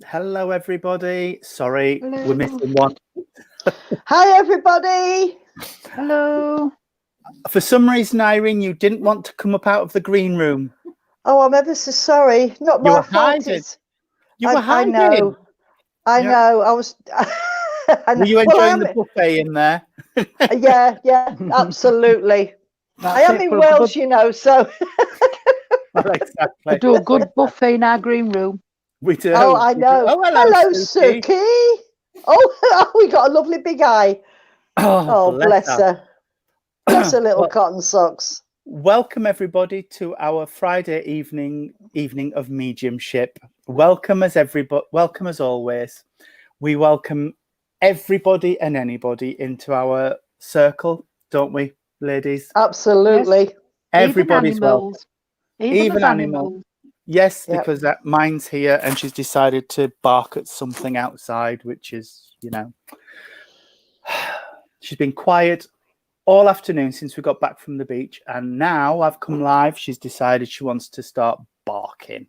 hello everybody. Sorry, Hello. we're missing one. Hi, everybody. Hello. For some reason, Irene, you didn't want to come up out of the green room. Oh, I'm ever so sorry. Not You my were fault. hiding. You were I hiding. know. I Yeah. know. I was. I know. Were you Well, I enjoying am. the buffet in there? Yeah, absolutely. I am in For a Wales, good, you know, so. Well, exactly. we do a good buffet in our green room. We do. Oh, I we do. know. Oh, Hello, Suki. Suki. Oh, we got a lovely big eye. Oh, bless her. Bless her little Well, cotton socks. welcome everybody to our Friday evening of mediumship. Welcome as always. We welcome everybody and anybody into our circle, don't we, ladies? Absolutely. Yes. Everybody's welcome. Even animals. Yes, Yep. because mine's here and she's decided to bark at something outside, which is, she's been quiet all afternoon since we got back from the beach, and now I've come live. She's decided she wants to start barking.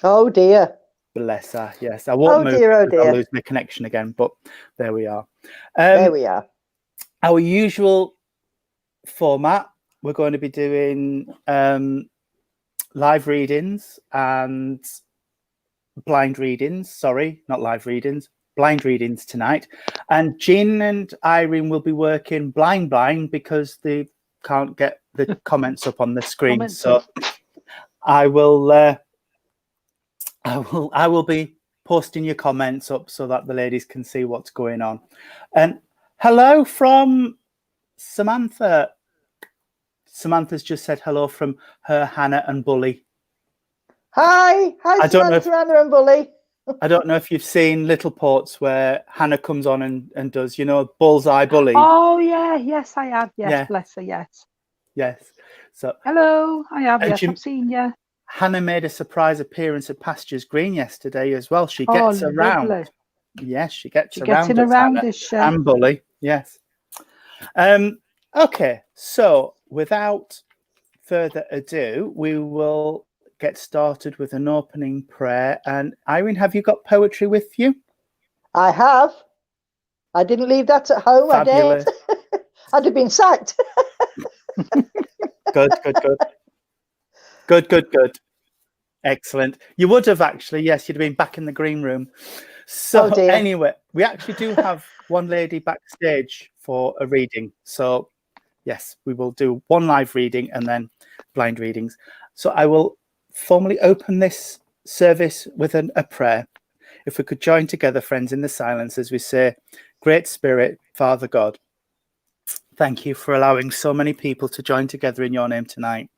Oh, dear. Bless her. Yes, I won't move. Oh, because I'll dear. lose my connection again, but there we are. There we are. Our usual format, we're going to be doing live readings and blind readings. Sorry, not live readings. Blind readings tonight, and Jean and Irene will be working blind because they can't get the comments up on the screen. So I will be posting your comments up so that the ladies can see what's going on. And hello from Samantha. Samantha's just said hello from her Hannah and Bully. Hi, Samantha, Hannah and Bully. I don't know if you've seen Little Ports where Hannah comes on and does, Bullseye Bully. Oh, yeah. Yes, I have. Yes, yeah. Bless her. Yes. Yes. So hello. I have. Yes, I've seen you. Hannah made a surprise appearance at Pastures Green yesterday as well. She gets around. Lovely. Yes, she gets around. Getting around us, and Bully. Yes. Okay. So without further ado, we will get started with an opening prayer. And Irene, have you got poetry with you? I have. I didn't leave that at home. Fabulous. I did. I'd have been sacked. Good. Excellent. You would have actually, yes, you'd have been back in the green room. So anyway, we actually do have one lady backstage for a reading. So yes, we will do one live reading and then blind readings. So I will formally open this service with a prayer. If we could join together, friends, in the silence as we say, Great Spirit, Father God, thank you for allowing so many people to join together in your name tonight.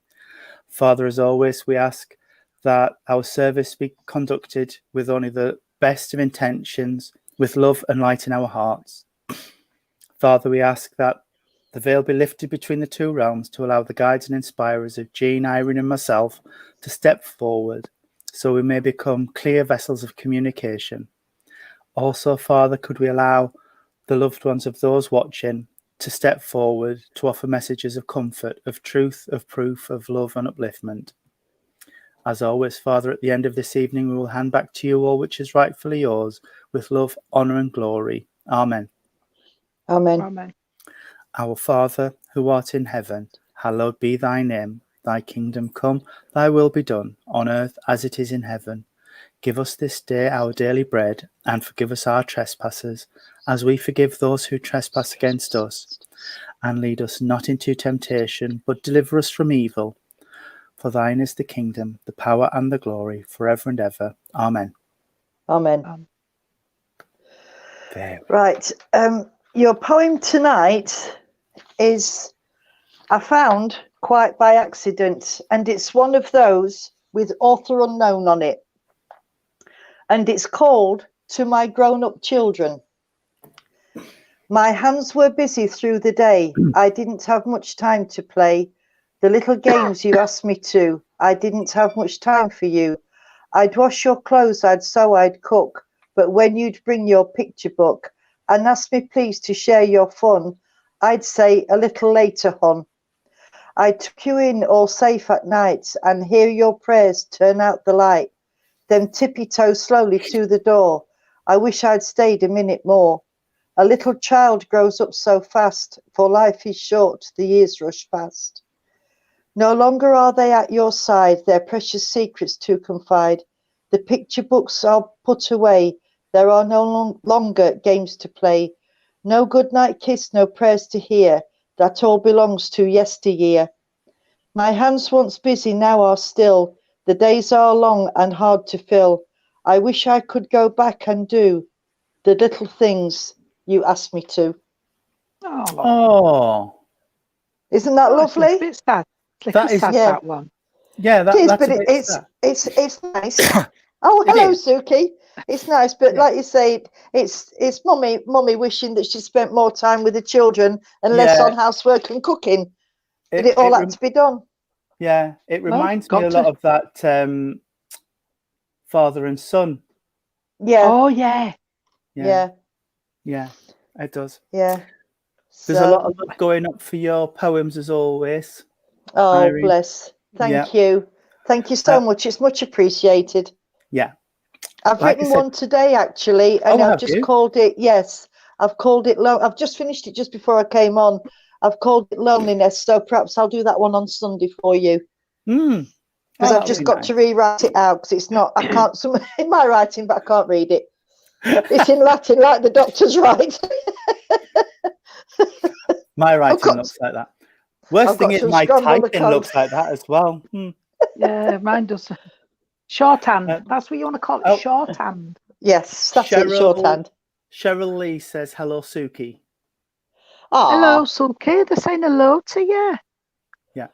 Father, as always, we ask that our service be conducted with only the best of intentions, with love and light in our hearts. Father, we ask that the veil be lifted between the two realms to allow the guides and inspirers of Jean, Irene and myself to step forward so we may become clear vessels of communication. Also, Father, could we allow the loved ones of those watching to step forward to offer messages of comfort, of truth, of proof, of love and upliftment. As always, Father, at the end of this evening, we will hand back to you all which is rightfully yours, with love, honour and glory. Amen. Amen. Our Father, who art in heaven, hallowed be thy name. Thy kingdom come, thy will be done, on earth as it is in heaven. Give us this day our daily bread, and forgive us our trespasses, as we forgive those who trespass against us. And lead us not into temptation, but deliver us from evil. For thine is the kingdom, the power and the glory, forever and ever. Amen. Right. Your poem tonight is, I found quite by accident, and it's one of those with author unknown on it. And it's called To My Grown-Up Children. My hands were busy through the day. I didn't have much time to play. The little games you asked me to, I didn't have much time for you. I'd wash your clothes, I'd sew, I'd cook. But when you'd bring your picture book and ask me please to share your fun, I'd say a little later, hon. I took you in all safe at night and hear your prayers turn out the light. then tippy-toe slowly to the door. I wish I'd stayed a minute more. A little child grows up so fast, for life is short, the years rush past. No longer are they at your side, their precious secrets to confide. The picture books are put away, there are no longer games to play. No goodnight kiss, no prayers to hear, that all belongs to yesteryear. My hands once busy now are still, the days are long and hard to fill. I wish I could go back and do the little things you asked me to. Oh. Isn't that lovely? It's a bit sad. That is sad, that one. Yeah, it is, that's but it's nice. Oh, It hello, is. Suki. It's nice, but like you say, it's mummy wishing that she spent more time with the children and less on housework and cooking. But it all had to be done. Yeah, it reminds me a lot of that father and son. Yeah. Oh, yeah. Yeah. Yeah, it does. Yeah. There's a lot of love going up for your poems as always. Oh, Irene. bless. Thank you. Thank you so much. It's much appreciated. Yeah. I've written one today, actually, and I've just called it, I've called it, I've just finished it just before I came on. I've called it Loneliness, so perhaps I'll do that one on Sunday for you. Because I've just got to rewrite it out, because it's not, I can't, in my writing, but I can't read it. It's in Latin, like the doctors write. My writing looks like that. Worst thing is my typing looks like that as well. Yeah, mine does. Shorthand. That's what you want to call it, shorthand. Yes, that's it, shorthand. Cheryl Lee says, hello, Suki. Hello, Suki. They're saying hello to you. Yeah.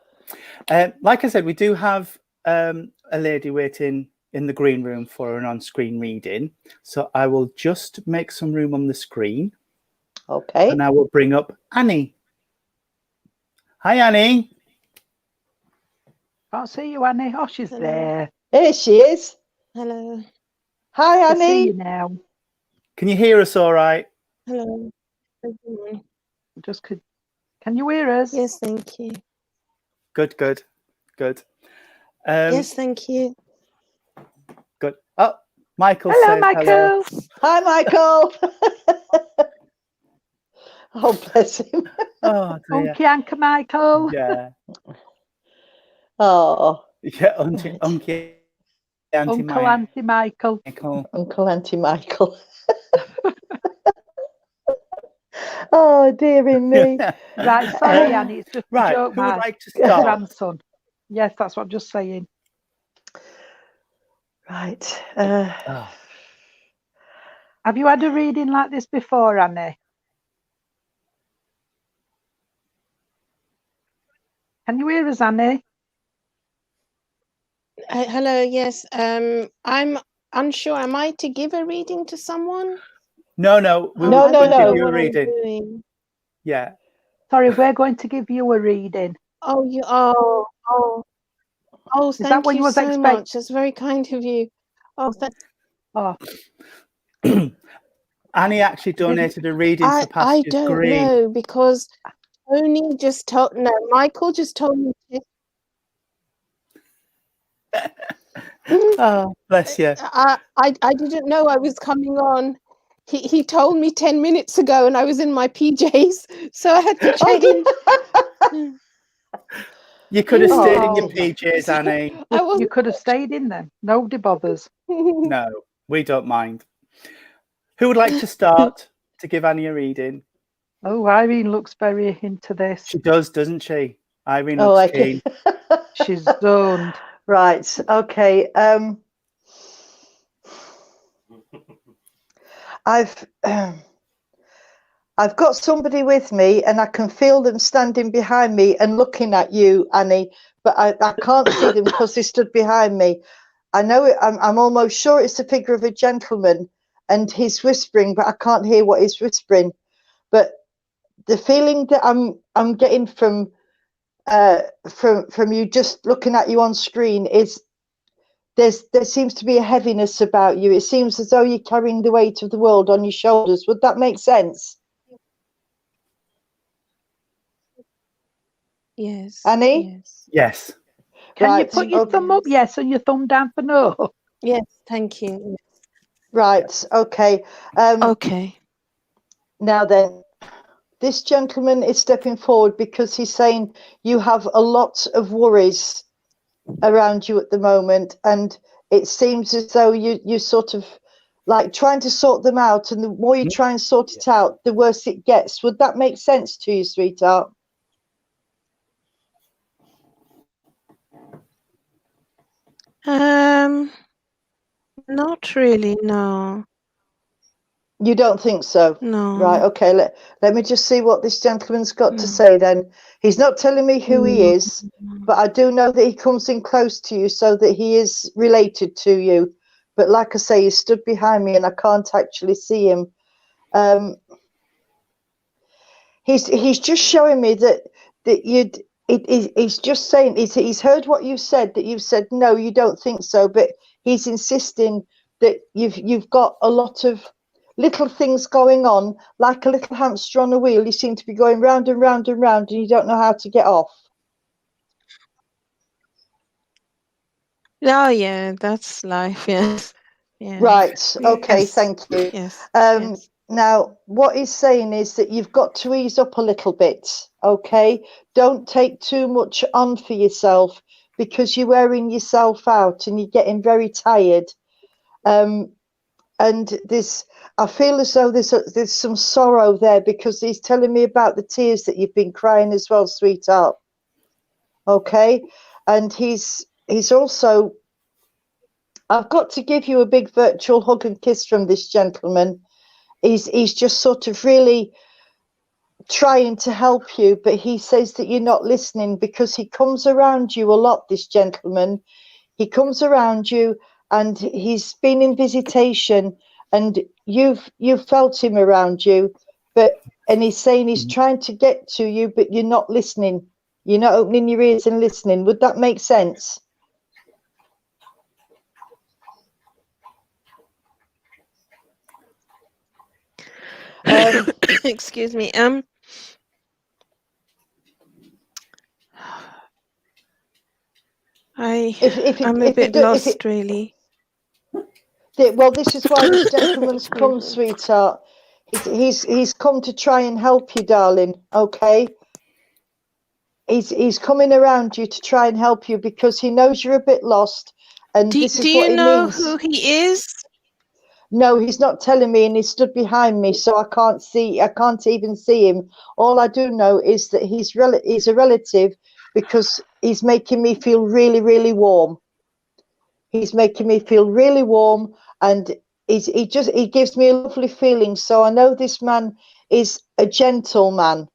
Like I said, we do have a lady waiting in the green room for an on-screen reading. So I will just make some room on the screen. Okay. And I will bring up Annie. Hi, Annie. Can't see you, Annie. Oh, she's there. There she is. Hello. Hi, Annie. I see you now. Can you hear us all right? Hello. Can you hear us? Yes, thank you. Good. Yes, thank you. Good. Oh, Michael hello, says Michael. Hello. Hi, Michael. Oh, bless him. Oh, dear. Uncle Anka Michael. Yeah. Oh. Yeah, Uncle Auntie Michael. Uncle Auntie Michael. Oh, dearie me. Right, sorry, Annie. It's just a joke. Who would like to start? Grandson. Yes, that's what I'm just saying. Right. Have you had a reading like this before, Annie? Can you hear us, Annie? Hello, yes. I'm unsure. Am I to give a reading to someone? No. No. Give you a reading. Yeah. Sorry, we're going to give you a reading. Oh, thank you so much. That's very kind of you. Oh, Annie actually donated a reading for Pastures Green. I don't know, because Tony just told, no, Michael just told me to. Oh, bless you. I didn't know I was coming on. He told me 10 minutes ago and I was in my PJs, so I had to change. You could have stayed in your PJs, Annie. You could have stayed in them. Nobody bothers. No, we don't mind. Who would like to start to give Annie a reading? Oh, Irene looks very into this. She does, doesn't she? Irene looks keen. She's zoned. Right. Okay. I've got somebody with me, and I can feel them standing behind me and looking at you, Annie. But I can't see them because they stood behind me. I know it. I'm almost sure it's the figure of a gentleman, and he's whispering, but I can't hear what he's whispering. But the feeling that I'm getting from you just looking at you on screen is there seems to be a heaviness about you. It seems as though you're carrying the weight of the world on your shoulders. Would that make sense? Yes. Annie? Yes. Can you put your thumb up yes and your thumb down for no? Yes, thank you. Right. Okay. Okay. Now then, this gentleman is stepping forward because he's saying you have a lot of worries around you at the moment, and it seems as though you sort of like trying to sort them out, and the more you try and sort it out, the worse it gets. Would that make sense to you, sweetheart? Not really, no. You don't think so? No. Right, okay, let me just see what this gentleman's got to say then. He's not telling me who he is, but I do know that he comes in close to you, so that he is related to you. But like I say, he stood behind me and I can't actually see him. He's just showing me that he's just saying he's heard what you said, that you've said no, you don't think so, but he's insisting that you've got a lot of little things going on, like a little hamster on a wheel. You seem to be going round and round and round, and you don't know how to get off. Oh yeah, that's life. Yes. Yes. Right. Okay. Yes. Thank you. Yes. Yes. Now, what he's saying is that you've got to ease up a little bit. Okay. Don't take too much on for yourself, because you're wearing yourself out and you're getting very tired. And I feel as though there's some sorrow there, because he's telling me about the tears that you've been crying as well, sweetheart. Okay. And he's also, I've got to give you a big virtual hug and kiss from this gentleman. He's just sort of really trying to help you, but he says that you're not listening, because he comes around you a lot, this gentleman. He comes around you and he's been in visitation, and you've felt him around you, and he's saying he's trying to get to you, but you're not listening. You're not opening your ears and listening. Would that make sense? Excuse me. I'm a bit lost, really. Well, this is why this gentleman's come, sweetheart. He's come to try and help you, darling. Okay. He's coming around you to try and help you, because he knows you're a bit lost, and this is what he means. Do you know who he is? No, he's not telling me, and he stood behind me, so I can't even see him. All I do know is that he's a relative, because he's making me feel really, really warm. He's making me feel really warm, and he gives me a lovely feeling. So I know this man is a gentleman.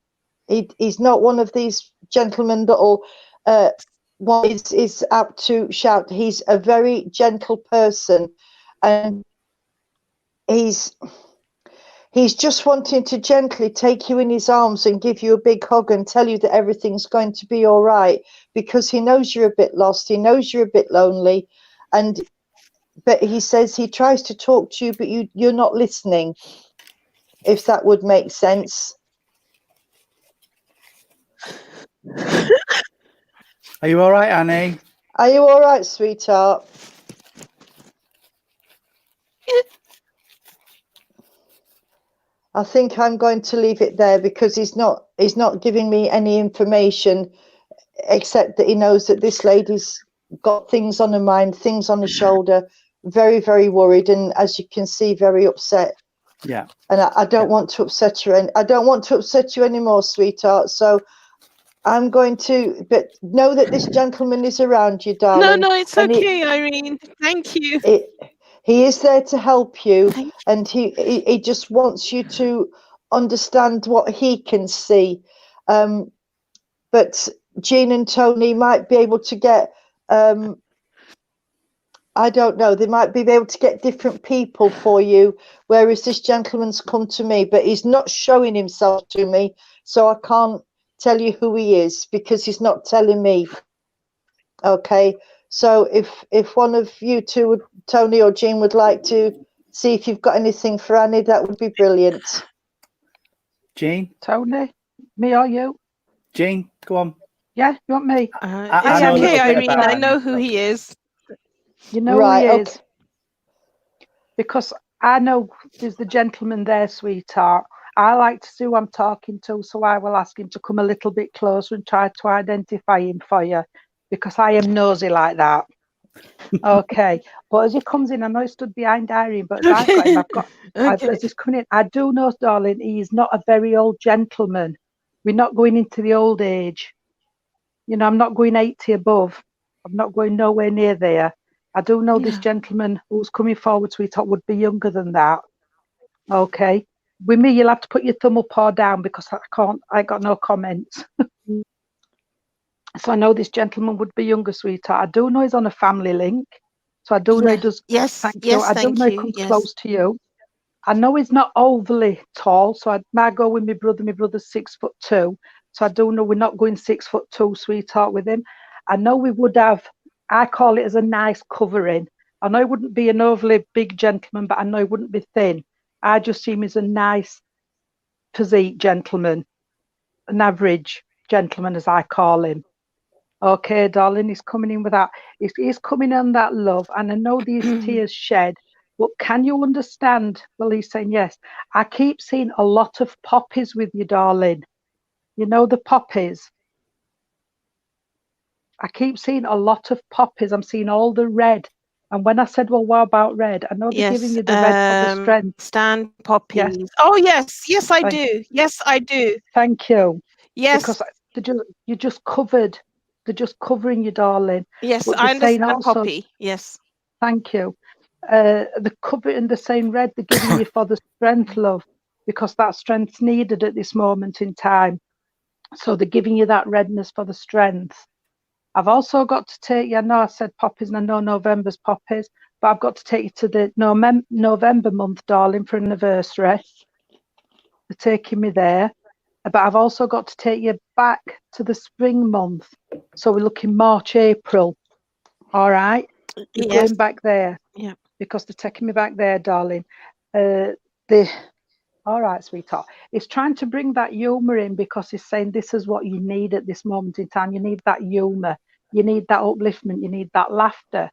He's not one of these gentlemen that'll is apt to shout. He's a very gentle person, and he's just wanting to gently take you in his arms and give you a big hug and tell you that everything's going to be all right, because he knows you're a bit lost. He knows you're a bit lonely, but he says he tries to talk to you, but you're not listening, if that would make sense. Are you all right, Annie? Are you all right, sweetheart? I think I'm going to leave it there, because he's not giving me any information, except that he knows that this lady's got things on her mind, things on her shoulder, very, very worried, and as you can see, very upset. Yeah. And I don't want to upset her, and I don't want to upset you anymore, sweetheart. So I'm going to, but know that this gentleman is around you, darling. No, it's okay, Irene. Thank you. He is there to help you, and he just wants you to understand what he can see. But Jean and Tony might be able to get, I don't know, they might be able to get different people for you, whereas this gentleman's come to me, but he's not showing himself to me, so I can't tell you who he is, because he's not telling me. Okay, so if one of you two, Tony or Jean, would like to see if you've got anything for Annie, that would be brilliant. Jean? Tony? Me or you? Jean, go on. Yeah, you want me? It's okay, Irene. I know who he is. You know who he is. because I know there's the gentleman there, sweetheart. I like to see who I'm talking to, so I will ask him to come a little bit closer and try to identify him for you, because I am nosy like that. Okay, but as he comes in, I know he stood behind Irene, but as I've got him, as he's coming in, I do know, darling, he is not a very old gentleman. We're not going into the old age. You know, I'm not going 80 above. I'm not going nowhere near there. I do know this gentleman who's coming forward, sweetheart, would be younger than that. Okay. With me, you'll have to put your thumb up or down, because I got no comments. So I know this gentleman would be younger, sweetheart. I do know he's on a family link. So I do know he does. Yes, Thank you. I do know he comes close to you. I know he's not overly tall. So I might go with my brother. My brother's 6'2". So I do know we're not going 6'2", sweetheart, with him. I know we would have, I call it as a nice covering. I know he wouldn't be an overly big gentleman, but I know he wouldn't be thin. I just see him as a nice physique gentleman, an average gentleman, as I call him. Okay, darling, he's coming in with that. He's coming on that love, and I know these tears shed. But can you understand? Well, he's saying yes. I keep seeing a lot of poppies with you, darling. You know the poppies. I keep seeing a lot of poppies. I'm seeing all the red. And when I said, well, what about red? I know they're giving you the red for the strength. Stand poppies. Yes. Oh, yes, I do. Yes, I do. Thank you. Yes. Because you're just covered. They're just covering you, darling. Yes, but I understand also, poppy. Yes. Thank you. The cover in the same red they're giving you for the strength, love, because that strength's needed at this moment in time. So they're giving you that redness for the strength. I've also got to take you, I know I said poppies and I know November's poppies, but I've got to take you to the November month, darling, for an anniversary. They're taking me there. But I've also got to take you back to the spring month. So we're looking March, April. All right? We're going back there. Yeah. Because they're taking me back there, darling. All right, sweetheart. It's trying to bring that humour in, because it's saying this is what you need at this moment in time. You need that humour. You need that upliftment. You need that laughter.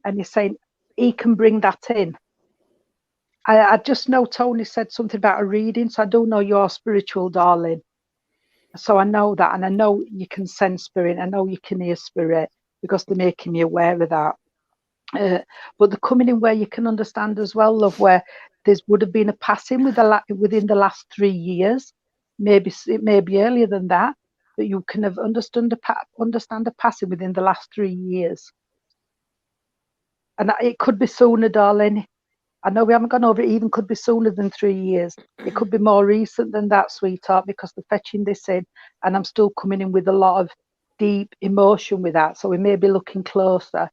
And you're saying he can bring that in. I just know Tony said something about a reading, so I do know you're spiritual, darling. So I know that, and I know you can sense spirit. I know you can hear spirit, because they're making me aware of that. But they're coming in where you can understand as well, love, where there would have been a passing within the last 3 years. Maybe it may be earlier than that, but you can have understand a passing within the last 3 years. And it could be sooner, darling. I know we haven't gone over it, even could be sooner than 3 years. It could be more recent than that, sweetheart, because they're fetching this in, and I'm still coming in with a lot of deep emotion with that. So we may be looking closer.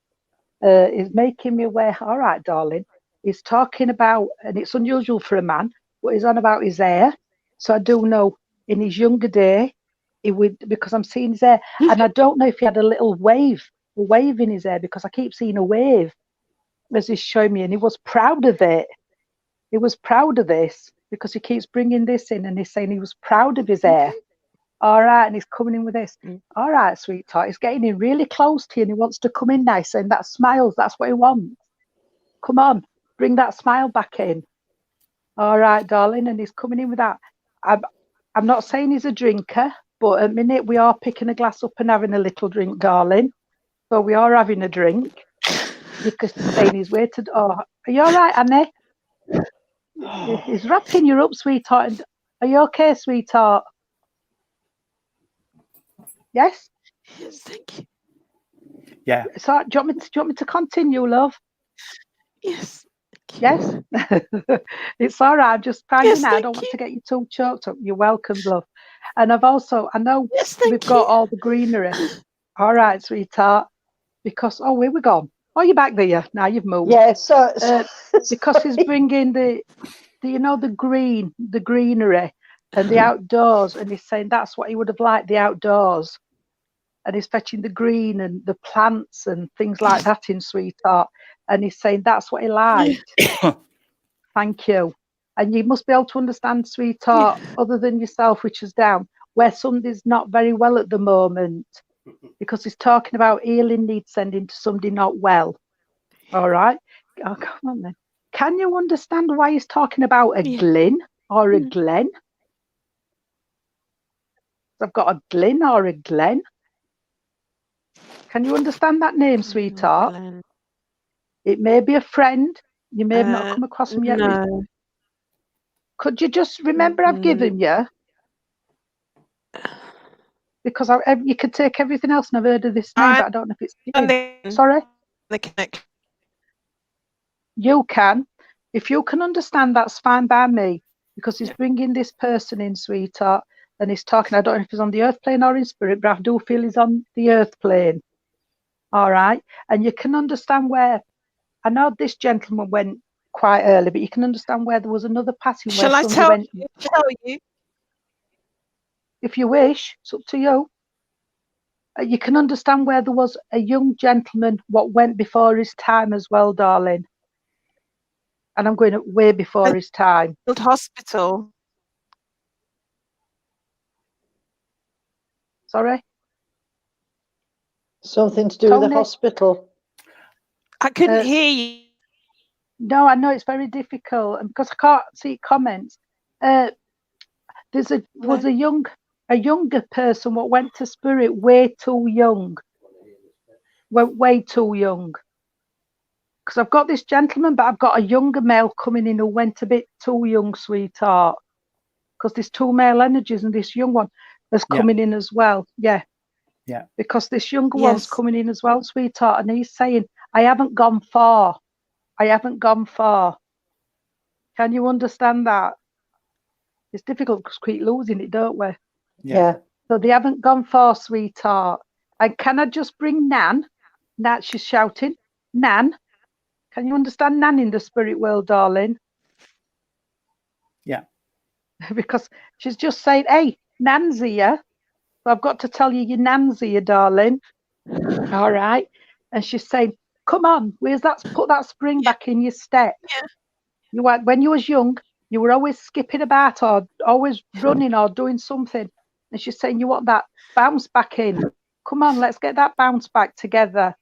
Is making me aware. All right, darling. He's talking about, and it's unusual for a man, but he's on about his hair. So I do know in his younger day, he would, because I'm seeing his hair, and I don't know if he had a little wave in his hair, because I keep seeing a wave as he's showing me, and he was proud of it. He was proud of this, because he keeps bringing this in, and he's saying he was proud of his hair. All right, and he's coming in with this. All right, sweetheart, he's getting in really close to you, and he wants to come in nice, and that smiles, that's what he wants. Come on, bring that smile back in. All right, darling, and he's coming in with that. I'm not saying he's a drinker, but at a minute we are picking a glass up and having a little drink, darling. So we are having a drink, because he's saying he's waited. Oh, are you all right, Annie? He's wrapping you up, sweetheart. And are you okay, sweetheart? Yes? Yes, thank you. Yeah. So do you want me to continue, love? Yes. Yes? It's all right. I'm just finding out. I don't you. want to get you too choked up. You're welcome, love. And I know we've got all the greenery. All right, sweetheart. Because, where we gone? Oh, you're back there. Now you've moved. Yeah, so because he's bringing the greenery and the outdoors, and he's saying that's what he would have liked, the outdoors. And he's fetching the green and the plants and things like that in, sweetheart. And he's saying that's what he liked. Thank you. And you must be able to understand, sweetheart, other than yourself, which is down, where somebody's not very well at the moment, because he's talking about healing needs sending to somebody not well. All right. Oh, come on then. can you understand why he's talking about a Glyn or a Glen? I've got a Glyn or a Glen. Can you understand that name, sweetheart? Glenn. It may be a friend. You may have not come across him yet. No. Could you just remember I've given you? Because you could take everything else and I've heard of this name, but I don't know if it's him. Sorry? The connection. You can. If you can understand, that's fine by me. Because he's bringing this person in, sweetheart, and he's talking. I don't know if he's on the earth plane or in spirit, but I do feel he's on the earth plane. All right? And you can understand where, I know this gentleman went quite early, but you can understand where there was another passing. Shall where I tell you? If you wish, it's up to you. You can understand where there was a young gentleman what went before his time as well, darling. And I'm going way before his time. Hospital. Sorry? Something to do with the hospital. I couldn't hear you. No, I know it's very difficult, and because I can't see comments. Was a younger person what went to spirit way too young. Went way too young. Because I've got this gentleman, but I've got a younger male coming in who went a bit too young, sweetheart. Because there's two male energies and this young one is coming in as well. Yeah. Yeah. Because this younger one's coming in as well, sweetheart, and he's saying, I haven't gone far. I haven't gone far. Can you understand that? It's difficult because we keep losing it, don't we? Yeah. So they haven't gone far, sweetheart. And can I just bring Nan? Nan, she's shouting. Nan. Can you understand Nan in the spirit world, darling? Yeah. Because she's just saying, hey, Nan's here. So I've got to tell you, your Nan's here, darling. All right. And she's saying, come on, put that spring back in your step. Yeah. When you was young, you were always skipping about or always running or doing something. And she's saying, you want that bounce back in. Come on, let's get that bounce back together.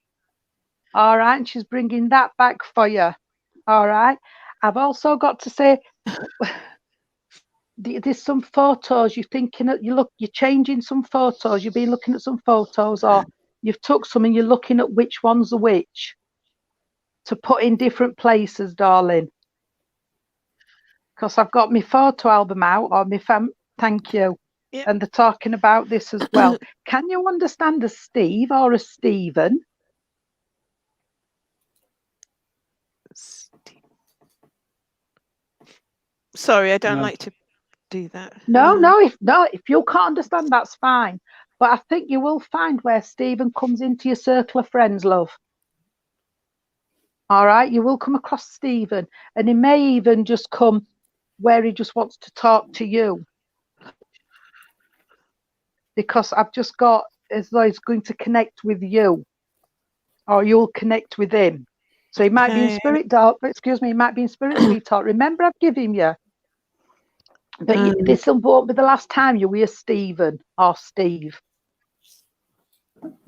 All right. And she's bringing that back for you. All right. I've also got to say, there's some photos you're changing some photos. You've been looking at some photos, or you've took some and you're looking at which one's the which to put in different places, darling. Because I've got my photo album out, or my thank you. Yep. And they're talking about this as well. Can you understand a Steve or a Stephen? Sorry, I don't like to do that. No, if you can't understand, that's fine. But I think you will find where Stephen comes into your circle of friends, love. All right, you will come across Stephen, and he may even just come where he just wants to talk to you. Because I've just got as though he's going to connect with you, or you'll connect with him. So he might be in spirit, he might be in spirit, sweetheart. Remember, I've given you. But this won't be the last time you hear Stephen or Steve.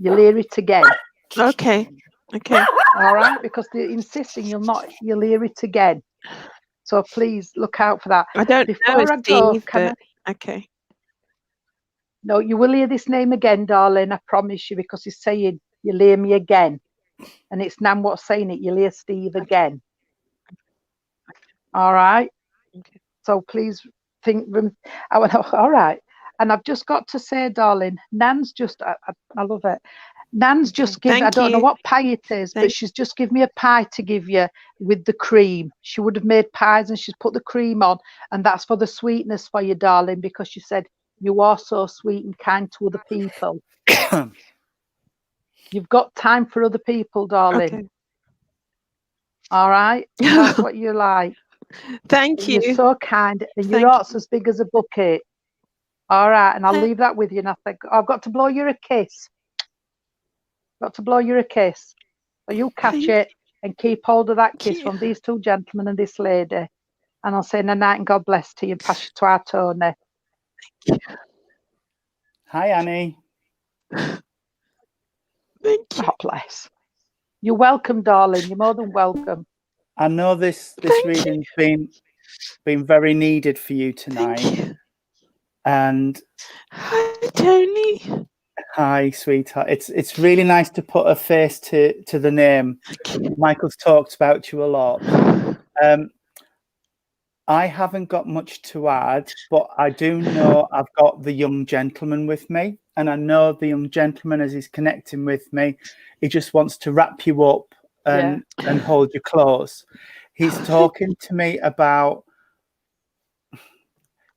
You'll hear it again. Okay. All right, because they're insisting you'll hear it again. So please look out for that. I don't know Steve, but okay. No, you will hear this name again, darling. I promise you, because he's saying you'll hear me again, and it's Nan what's saying it. You'll hear Steve again. All right. Okay. So please think. All right. And I've just got to say, darling, Nan's just. I love it. Nan's just given. I don't know what pie it is, but she's just given me a pie to give you with the cream. She would have made pies and she's put the cream on, and that's for the sweetness for you, darling, because she said you are so sweet and kind to other people. You've got time for other people, darling. Okay. All right, that's what you like. Thank you. You're so kind, and your heart's as big as a bucket. All right, and I'll leave that with you. And I think I've got to blow you a kiss. Got to blow you a kiss. So you catch it and keep hold of that kiss from these two gentlemen and this lady. And I'll say good night and God bless to you and pass you to our Tony. Hi, Annie. Thank you. God bless. You're welcome, darling. You're more than welcome. I know this reading's been very needed for you tonight. Thank you. And Hi, Tony. hi, sweetheart. It's really nice to put a face to the name. Michael's talked about you a lot. I haven't got much to add, but I do know I've got the young gentleman with me, and I know the young gentleman, as he's connecting with me, he just wants to wrap you up and hold you close. He's talking to me about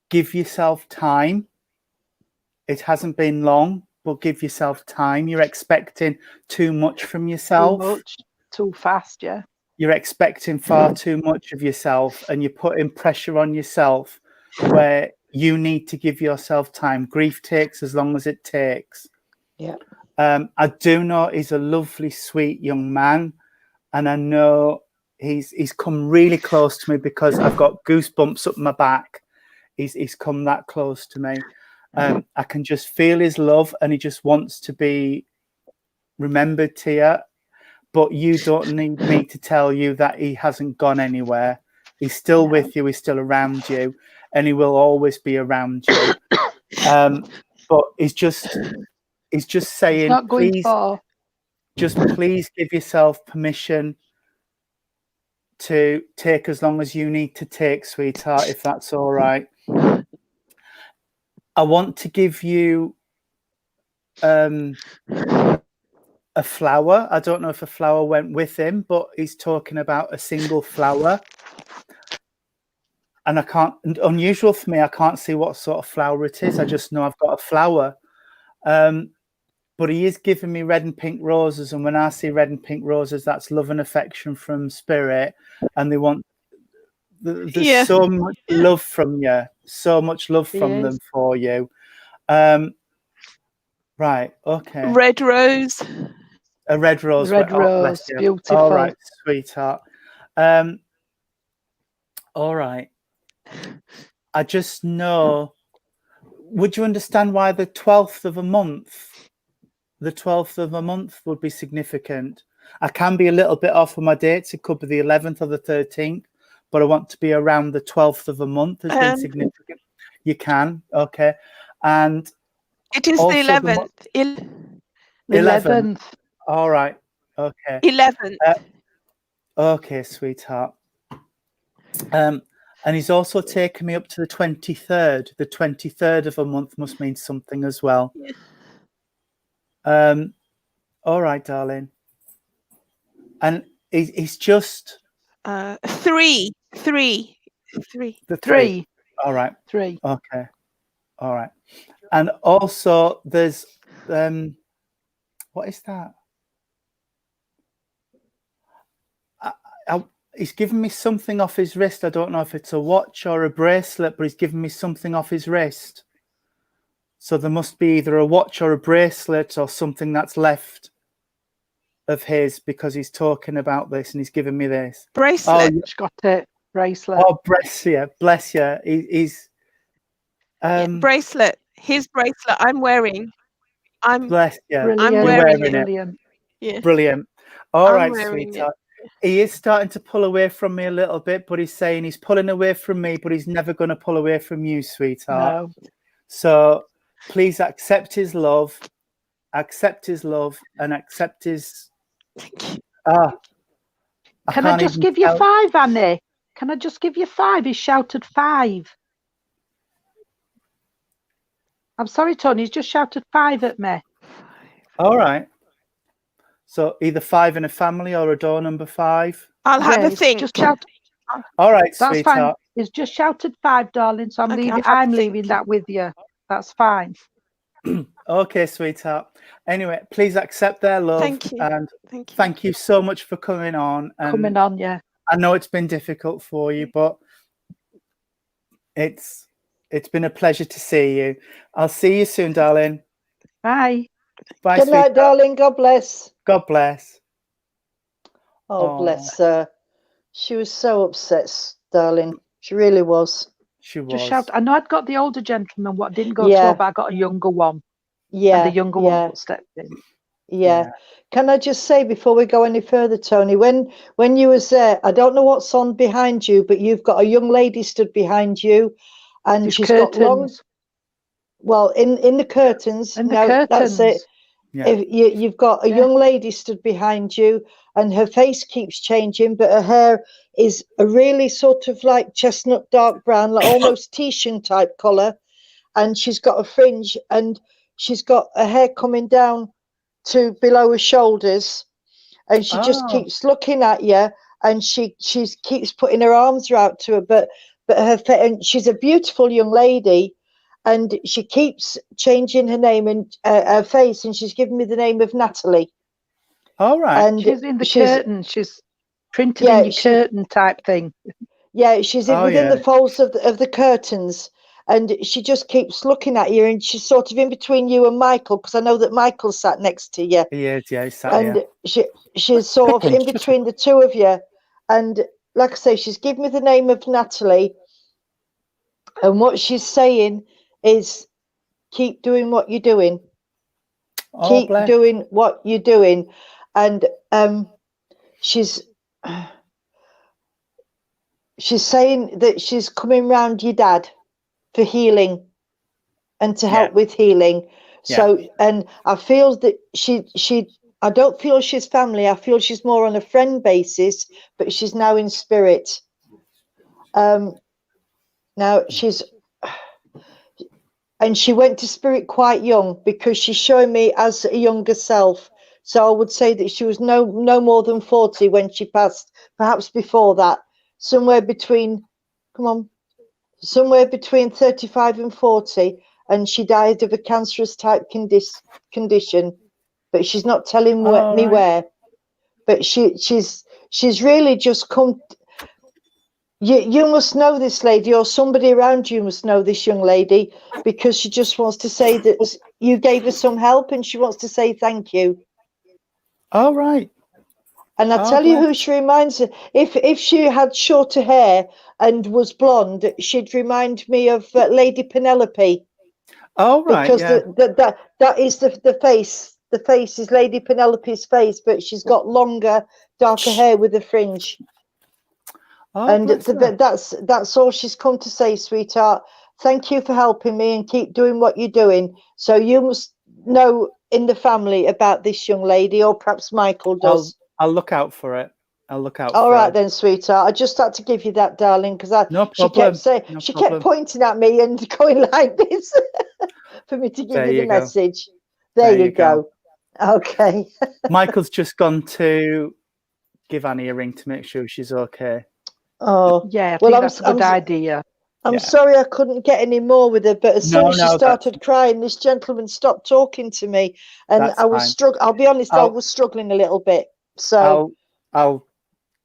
give yourself time. It hasn't been long, but give yourself time. You're expecting too much from yourself. Too much, too fast, yeah. You're expecting far too much of yourself, and you're putting pressure on yourself where you need to give yourself time. Grief takes as long as it takes. Yeah. I do know he's a lovely, sweet young man, and I know he's come really close to me because I've got goosebumps up my back. He's come that close to me. I can just feel his love, and he just wants to be remembered, Tia. But you don't need me to tell you that he hasn't gone anywhere. He's still with you. He's still around you, and he will always be around you. But he's just saying, not going please, far. just please give yourself permission to take as long as you need to take, sweetheart, if that's all right. I want to give you a flower. I don't know if a flower went with him, but he's talking about a single flower. And I can't, unusual for me, I can't see what sort of flower it is. I just know I've got a flower. But he is giving me red and pink roses. And when I see red and pink roses, that's love and affection from spirit. And they want, there's so much love from you, so much love from them for you. Right, okay. Red rose. A red rose. Red rose, beautiful. All right, sweetheart. All right. I just know. Would you understand why the 12th of a month? The 12th of a month would be significant. I can be a little bit off with my dates. It could be the 11th or the 13th, but I want to be around the 12th of a month has been significant. You can, okay. And it is the 11th. 11th. All right. Okay. 11th. Okay, sweetheart. And he's also taken me up to the 23rd. The 23rd of a month must mean something as well. All right, darling. And he's just 3. The 3. All right. 3. Okay. All right. And also there's what is that? He's given me something off his wrist. I don't know if it's a watch or a bracelet, but he's given me something off his wrist. So there must be either a watch or a bracelet or something that's left of his, because he's talking about this and he's given me this. Bracelet. Oh, got it. Bracelet. Oh, bless you. Bless you. He's bracelet. His bracelet I'm wearing. Bless you. Brilliant. I'm wearing it. Brilliant. Yeah. Brilliant. All right, wearing sweetheart. He is starting to pull away from me a little bit, but he's saying he's pulling away from me, but he's never going to pull away from you, sweetheart. No. So please accept his love, and accept his. Can I just give you 5, Annie? Can I just give you 5? He shouted 5. I'm sorry, Tony. He's just shouted 5 at me. All right. So either 5 in a family or a door number 5. I'll have a think. Just shout. All right, that's sweetheart. fine. He's just shouted 5, darling. So I'm leaving that with you. That's fine. Okay, sweetheart. Anyway, please accept their love. Thank you. And thank you so much for coming on. And yeah. I know it's been difficult for you, but it's been a pleasure to see you. I'll see you soon, darling. Bye. Bye, good night, darling. God bless. God bless. Oh, bless her. She was so upset, darling. She really was. She was. Just shout. I know I'd got the older gentleman. What didn't go to her, but I got a younger one. Yeah. And the younger one stepped in. Yeah. Can I just say before we go any further, Tony, when you was there, I don't know what's on behind you, but you've got a young lady stood behind you, and These she's curtains. got long. Well, in the curtains. In the No, curtains. that's it. Yeah. If you've got a young lady stood behind you, and her face keeps changing, but her hair is a really sort of like chestnut dark brown, like almost Titian type colour, and she's got a fringe, and she's got her hair coming down to below her shoulders, and she just keeps looking at you, and she keeps putting her arms out to her, but and she's a beautiful young lady, and she keeps changing her name and her face, and she's given me the name of Natalie. All right. And she's in the curtain. She's printed in your curtain type thing. Yeah, she's within the folds of the curtains, and she just keeps looking at you, and she's sort of in between you and Michael, because I know that Michael sat next to you. He is, yeah, he sat and she's sort of in between the two of you, and like I say, she's given me the name of Natalie, and what she's saying is, keep doing what you're doing. Keep doing what you're doing. And she's saying that she's coming round your dad for healing and to help with healing. So, and I feel that I don't feel she's family. I feel she's more on a friend basis, but she's now in spirit. Now and she went to spirit quite young, because she's showing me as a younger self. So I would say that she was no more than 40 when she passed, perhaps before that, somewhere between 35 and 40, and she died of a cancerous type condition, but she's not telling me where. But she's really just come. You must know this lady, or somebody around you must know this young lady, because she just wants to say that you gave her some help, and she wants to say thank you. All right. And I'll tell you who she reminds her. If she had shorter hair and was blonde, she'd remind me of Lady Penelope. Oh, right. Because that is the face. The face is Lady Penelope's face, but she's got longer, darker hair with a fringe. And that's all she's come to say, sweetheart. Thank you for helping me, and keep doing what you're doing. So you must know in the family about this young lady, or perhaps Michael does. I'll look out for it. I'll look out. All right then, sweetheart. I just had to give you that, darling, because she kept saying, she kept pointing at me and going like this for me to give you the message. There you go. Okay. Michael's just gone to give Annie a ring to make sure she's okay. Oh, yeah. I think that's a good idea. I'm sorry I couldn't get any more with her, but as soon as she started crying, this gentleman stopped talking to me, and I was struggling. I'll be honest, I was struggling a little bit. So I'll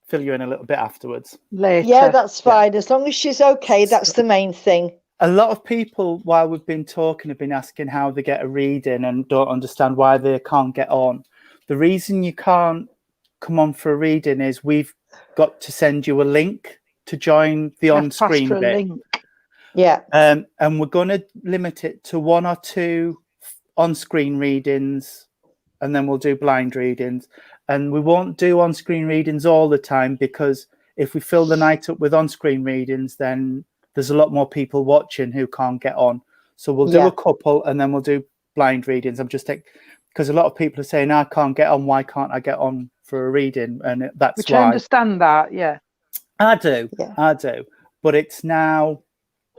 fill you in a little bit afterwards. Later. Yeah, that's fine. As long as she's okay, that's the main thing. A lot of people, while we've been talking, have been asking how they get a reading and don't understand why they can't get on. The reason you can't come on for a reading is we've got to send you a link to join the on-screen bit. Link. Yeah. And we're going to limit it to 1 or 2 on-screen readings, and then we'll do blind readings. And we won't do on-screen readings all the time, because if we fill the night up with on-screen readings, then there's a lot more people watching who can't get on. So we'll do a couple, and then we'll do blind readings. I'm just because a lot of people are saying, I can't get on. Why can't I get on for a reading? And that's Which why. I understand that, yeah. I do. But it's now,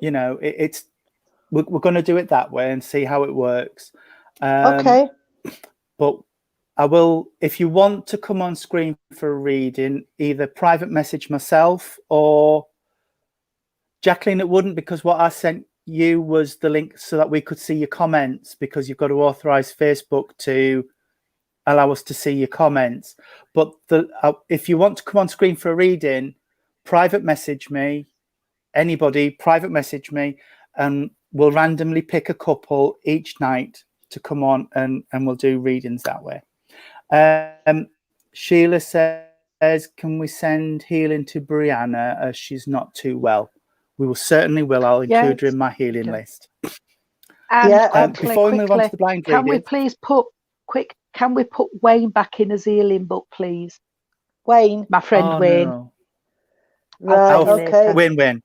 we're going to do it that way and see how it works. Okay. But I will, if you want to come on screen for a reading, either private message myself or Jacqueline. It wouldn't, because what I sent you was the link so that we could see your comments, because you've got to authorize Facebook to allow us to see your comments. But if you want to come on screen for a reading, private message me, anybody, private message me, and we'll randomly pick a couple each night to come on, and we'll do readings that way. Sheila says, can we send healing to Brianna as she's not too well? We will certainly will. I'll include her in my healing list. And before we move on to the blind reading, can we please put quick can we put Wayne back in as healing book, please? Wayne. My friend Wayne. No. Right, okay. Win-win.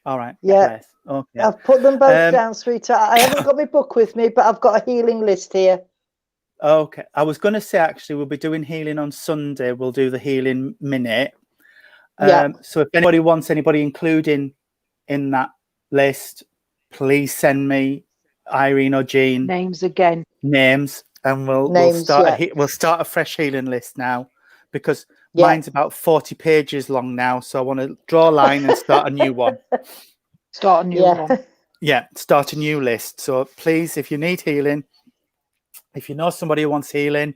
All right. Yeah. Bless. Okay. I've put them both down, sweetheart. I haven't got my book with me, but I've got a healing list here. Okay. I was going to say, actually, we'll be doing healing on Sunday. We'll do the healing minute. So if anybody wants anybody including in that list, please send me Irene or Jean names again. Names, and we'll start a fresh healing list now, because mine's about 40 pages long now. So I want to draw a line and start a new one. Start a new one. Yeah, start a new list. So please, if you need healing, if you know somebody who wants healing,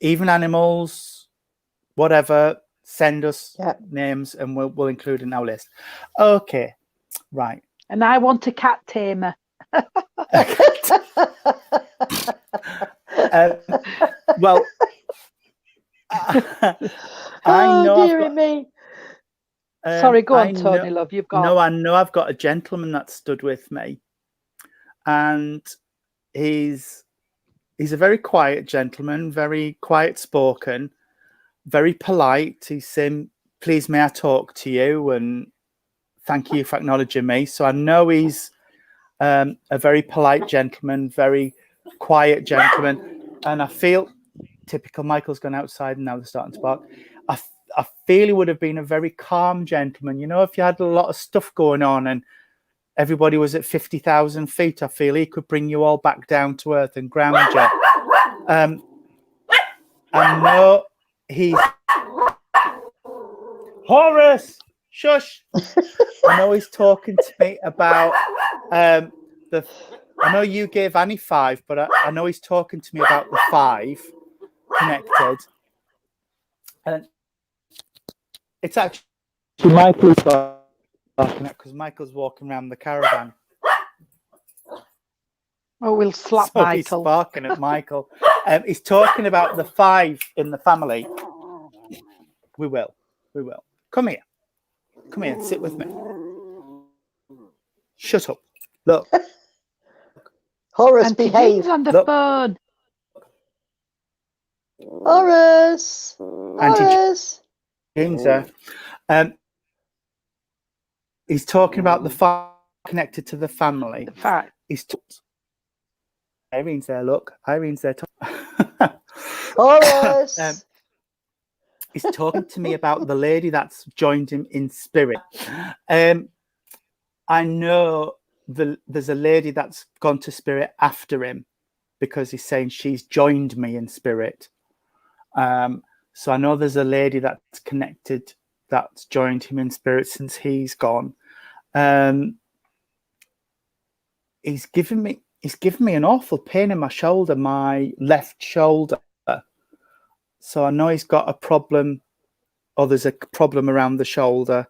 even animals, whatever, send us names and we'll include in our list. Okay, right. And I want a cat tamer. Well, I know. Dearie me. Sorry, go on, Tony, love. You've got. No, I know I've got a gentleman that stood with me, and he's a very quiet gentleman, very quiet spoken, very polite. He's saying, "Please, may I talk to you?" and "Thank you for acknowledging me." So I know he's a very polite gentleman, very quiet gentleman, and I feel typical. Michael's gone outside and now they're starting to bark. I feel he would have been a very calm gentleman. You know, if you had a lot of stuff going on and everybody was at 50,000 feet, I feel he could bring you all back down to earth and ground you. I know he's Horace. Shush. I know he's talking to me about I know you gave Annie 5, but I know he's talking to me about the 5 connected. And it's actually Michael's barking at, because Michael's walking around the caravan. Oh, we'll slap Michael. He's barking at Michael. He's talking about the 5 in the family. We will. Come here and sit with me. Shut up. Look. Horace, behave. On the phone. Horace. James, he's talking about the 5 connected to the family. The 5. Irene's there. Look, Irene's there. Horace. He's talking to me about the lady that's joined him in spirit. I know there's a lady that's gone to spirit after him, because he's saying she's joined me in spirit. So I know there's a lady that's connected, that's joined him in spirit since he's gone. He's given me an awful pain in my shoulder, my left shoulder. So I know he's got a problem, or there's a problem around the shoulder.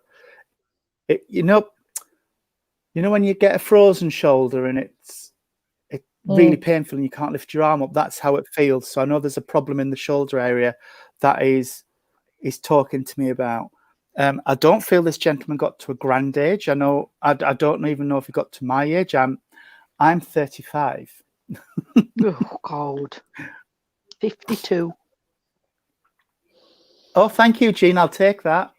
You know when you get a frozen shoulder and it's really painful and you can't lift your arm up, that's how it feels. So I know there's a problem in the shoulder area that he's talking to me about. I don't feel this gentleman got to a grand age. I don't even know if he got to my age. I'm 35. Oh God. 52. Oh, thank you, Jean. I'll take that.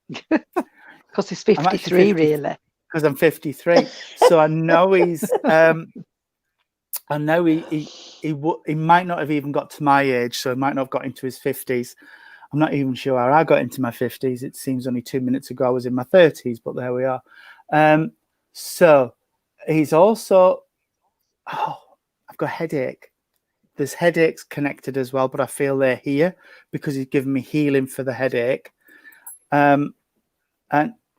Because he's 53, really. Because I'm 53. So I know he's. I know he might not have even got to my age, so he might not have got into his 50s. I'm not even sure how I got into my 50s. It seems only 2 minutes ago I was in my 30s, but there we are. So he's also. Oh, I've got a headache. There's headaches connected as well, but I feel they're here because he's given me healing for the headache. And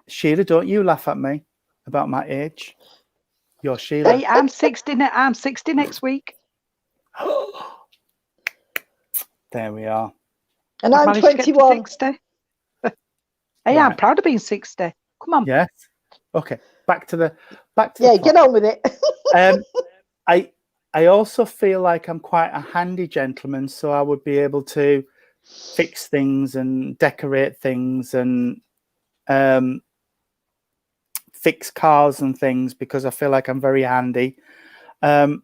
Sheila, don't you laugh at me about my age. You're Sheila. Hey, I'm 60. I'm 60 next week. There we are. And I'm 21. Hey, right. I'm proud of being 60. Come on. Yes. Okay. Back to the get on with it. I also feel like I'm quite a handy gentleman, so I would be able to fix things and decorate things and fix cars and things, because I feel like I'm very handy. And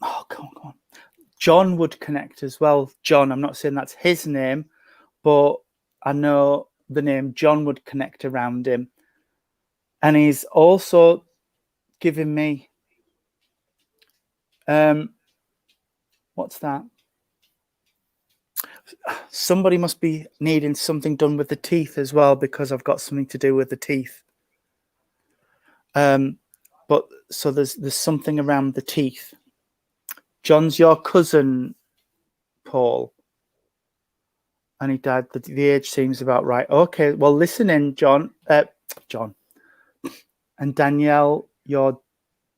oh, come on. John would connect as well. John, I'm not saying that's his name, but I know the name John would connect around him. And he's also giving me, what's that? Somebody must be needing something done with the teeth as well, because I've got something to do with the teeth. But so there's something around the teeth. John's your cousin, Paul, and he died. The age seems about right. Okay, well, listen in, John, and Danielle. Your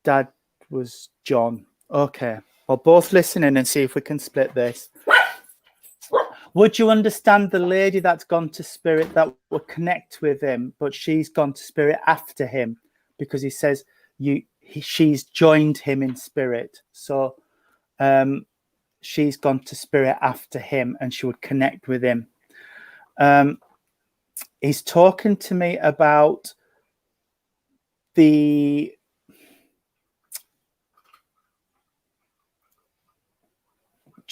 dad was John. Okay, well, both listen in and see if we can split this. Would you understand the lady that's gone to spirit that would connect with him, but she's gone to spirit after him, because he says she's joined him in spirit. So she's gone to spirit after him and she would connect with him. He's talking to me about the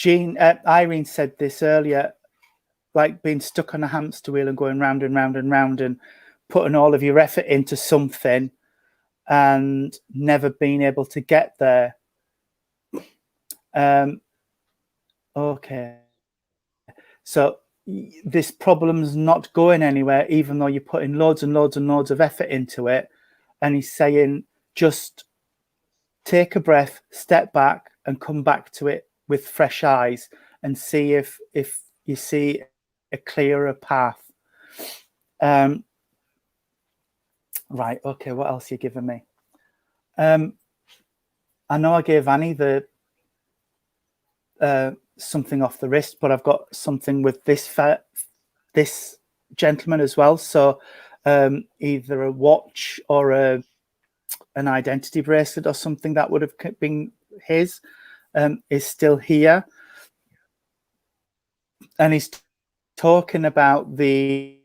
Irene said this earlier, like being stuck on a hamster wheel and going round and round and round and putting all of your effort into something and never being able to get there. Okay. So this problem's not going anywhere, even though you're putting loads and loads and loads of effort into it. And he's saying, just take a breath, step back and come back to it with fresh eyes and see if you see a clearer path. Right. Okay. What else are you giving me? I know I gave Annie the something off the wrist, but I've got something with this gentleman as well. So either a watch or an identity bracelet or something that would have been his is still here. And he's talking about the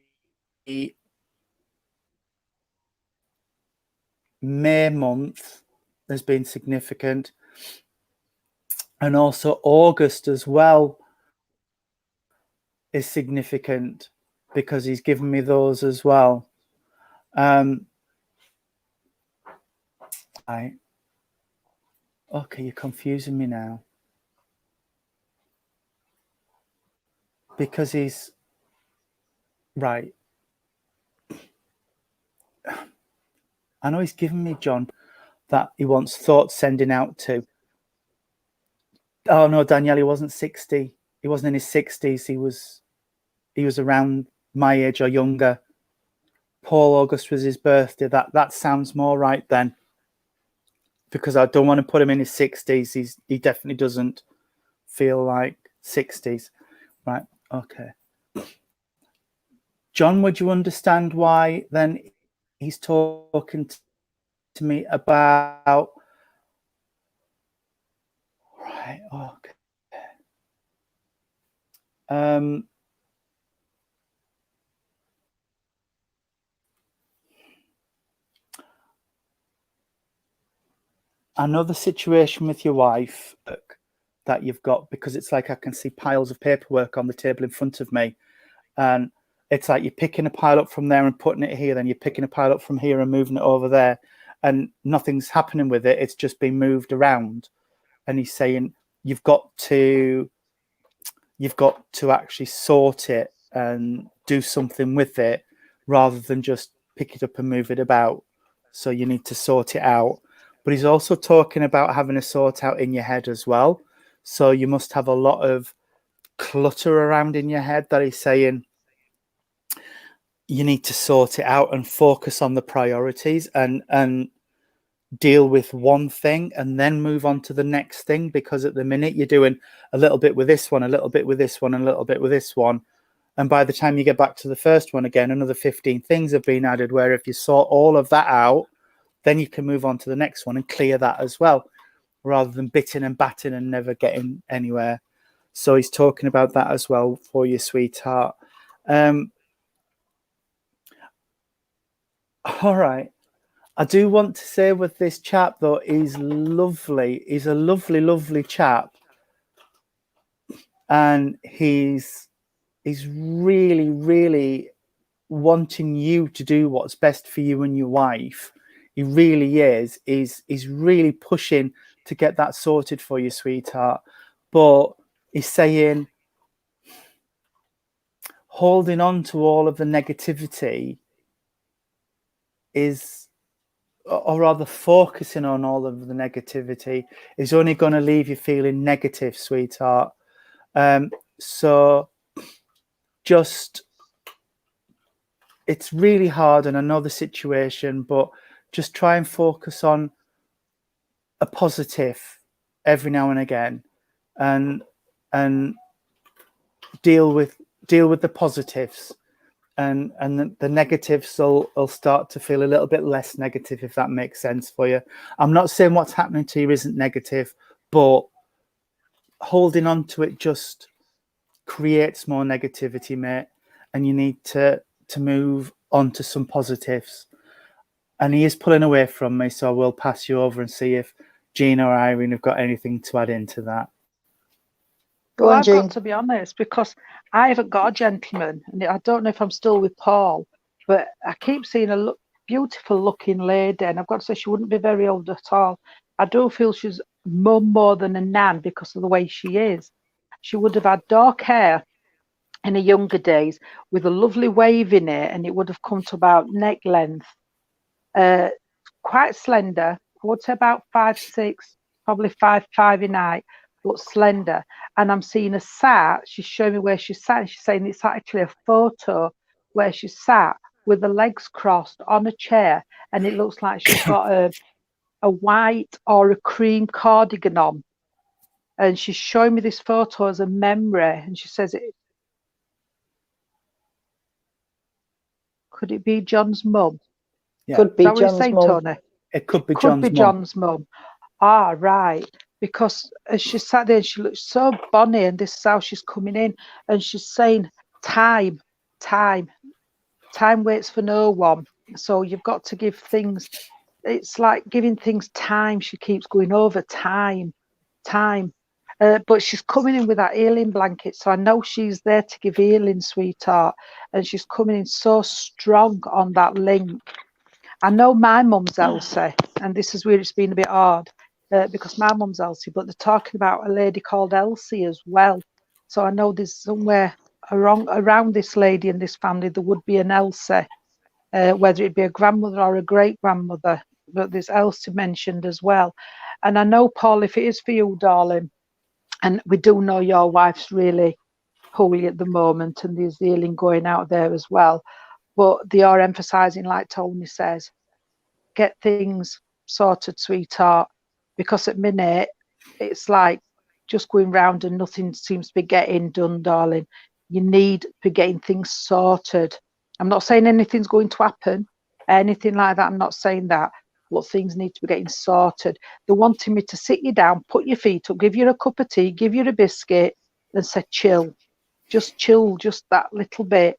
May month has been significant, and also August as well is significant, because he's given me those as well. Okay, you're confusing me now, because he's right. I know he's given me, John, that he wants thoughts sending out to. Oh no, Danielle, he wasn't 60. He wasn't in his 60s. He was around my age or younger. Paul, August was his birthday. That sounds more right then, because I don't want to put him in his 60s. He definitely doesn't feel like 60s. Right. Okay. John, would you understand why then he's talking to me about? Right. Okay. I know the situation with your wife that you've got, because it's like I can see piles of paperwork on the table in front of me, and it's like you're picking a pile up from there and putting it here, then you're picking a pile up from here and moving it over there, and nothing's happening with it. It's just being moved around. And he's saying you've got to actually sort it and do something with it, rather than just pick it up and move it about. So you need to sort it out. But he's also talking about having a sort out in your head as well. So you must have a lot of clutter around in your head that he's saying you need to sort it out and focus on the priorities and deal with one thing and then move on to the next thing. Because at the minute you're doing a little bit with this one, a little bit with this one, and a little bit with this one. And by the time you get back to the first one again, another 15 things have been added, where if you sort all of that out, then you can move on to the next one and clear that as well, rather than bitting and batting and never getting anywhere. So he's talking about that as well for you, sweetheart. All right. I do want to say with this chap though, he's lovely. He's a lovely, lovely chap, and he's really, really wanting you to do what's best for you and your wife. He really is. He's really pushing to get that sorted for you, sweetheart. But he's saying, holding on to all of the negativity is, or rather focusing on all of the negativity, is only going to leave you feeling negative, sweetheart. So just, it's really hard, and I know the situation, but just try and focus on a positive every now and again, and deal with the positives, and the negatives will start to feel a little bit less negative, if that makes sense for you. I'm not saying what's happening to you isn't negative, but holding on to it just creates more negativity, mate, and you need to move on to some positives. And he is pulling away from me, so I will pass you over and see if Gina or Irene have got anything to add into that. Go on, I've Jean. got to be honest, because I haven't got a gentleman, and I don't know if I'm still with Paul, but I keep seeing a beautiful looking lady, and I've got to say she wouldn't be very old at all. I do feel she's mum more than a nan because of the way she is. She would have had dark hair in her younger days with a lovely wave in it, and it would have come to about neck length. Quite slender. I would say about 5'6", probably 5'5" in height, but slender. And I'm seeing her sat. She's showing me where she sat, and she's saying it's actually a photo where she sat with the legs crossed on a chair, and it looks like she's got a white or a cream cardigan on. And she's showing me this photo as a memory, and she says, could it be John's mum? Yeah. Could be Is that what you're John's saying, mum. Tony? It could be Could be John's mum. Ah, right. Because as she sat there, she looked so bonny, and this is how she's coming in, and she's saying, time waits for no one. So you've got to give things, it's like giving things time. She keeps going over time. But she's coming in with that healing blanket, so I know she's there to give healing, sweetheart, and she's coming in so strong on that link. I know my mum's Elsie, and this is where it's been a bit hard because my mum's Elsie, but they're talking about a lady called Elsie as well. So I know there's somewhere around this lady and this family there would be an Elsie, whether it be a grandmother or a great grandmother, but there's Elsie mentioned as well. And I know, Paul, if it is for you, darling, and we do know your wife's really holy at the moment, and there's healing going out there as well. But they are emphasising, like Tony says, get things sorted, sweetheart, because at minute it's like just going round and nothing seems to be getting done, darling. You need to be getting things sorted. I'm not saying anything's going to happen, anything like that. I'm not saying that. But things need to be getting sorted. They're wanting me to sit you down, put your feet up, give you a cup of tea, give you a biscuit, and say chill, just that little bit.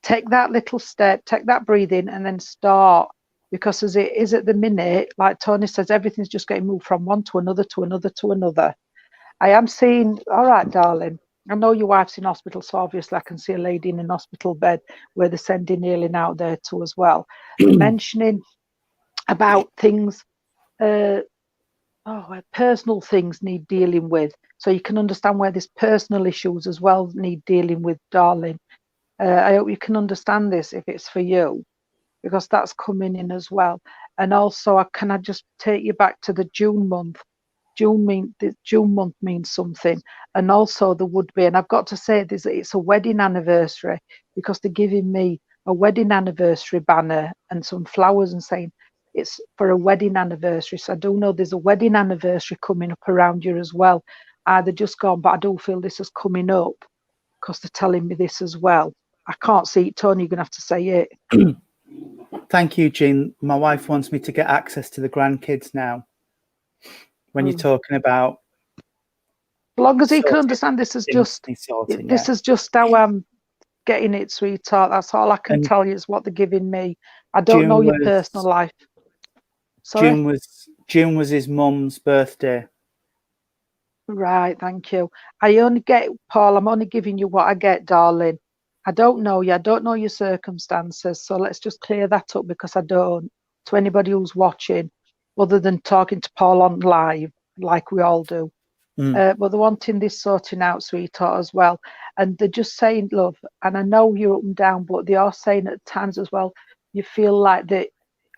Take that little step, take that breathing, and then start. Because as it is at the minute, like Tony says, everything's just getting moved from one to another to another to another. I am seeing, all right, darling, I know your wife's in hospital, so obviously I can see a lady in an hospital bed where they're sending healing out there too as well. Mentioning about things, personal things need dealing with. So you can understand where there's personal issues as well need dealing with, darling. I hope you can understand this if it's for you, because that's coming in as well. And also, can I just take you back to the June month? The June month means something, and also there would be, and I've got to say this, it's a wedding anniversary, because they're giving me a wedding anniversary banner and some flowers and saying it's for a wedding anniversary. So I do know there's a wedding anniversary coming up around you as well. Either just gone, but I do feel this is coming up because they're telling me this as well. I can't see it, Tony, you're going to have to say it. Thank you, Jean. My wife wants me to get access to the grandkids now. When you're talking about, as long as he can understand, this is just is just how I'm getting it, sweetheart. That's all I can tell you is what they're giving me. I don't know your personal life. Sorry? June was his mum's birthday. Right, thank you. I only get, Paul, I'm only giving you what I get, darling. I don't know you. I don't know your circumstances. So let's just clear that up because I don't. To anybody who's watching, other than talking to Paul on live, like we all do. But they're wanting this sorting out, sweetheart, as well. And they're just saying, love, and I know you're up and down, but they are saying at times as well, you feel like that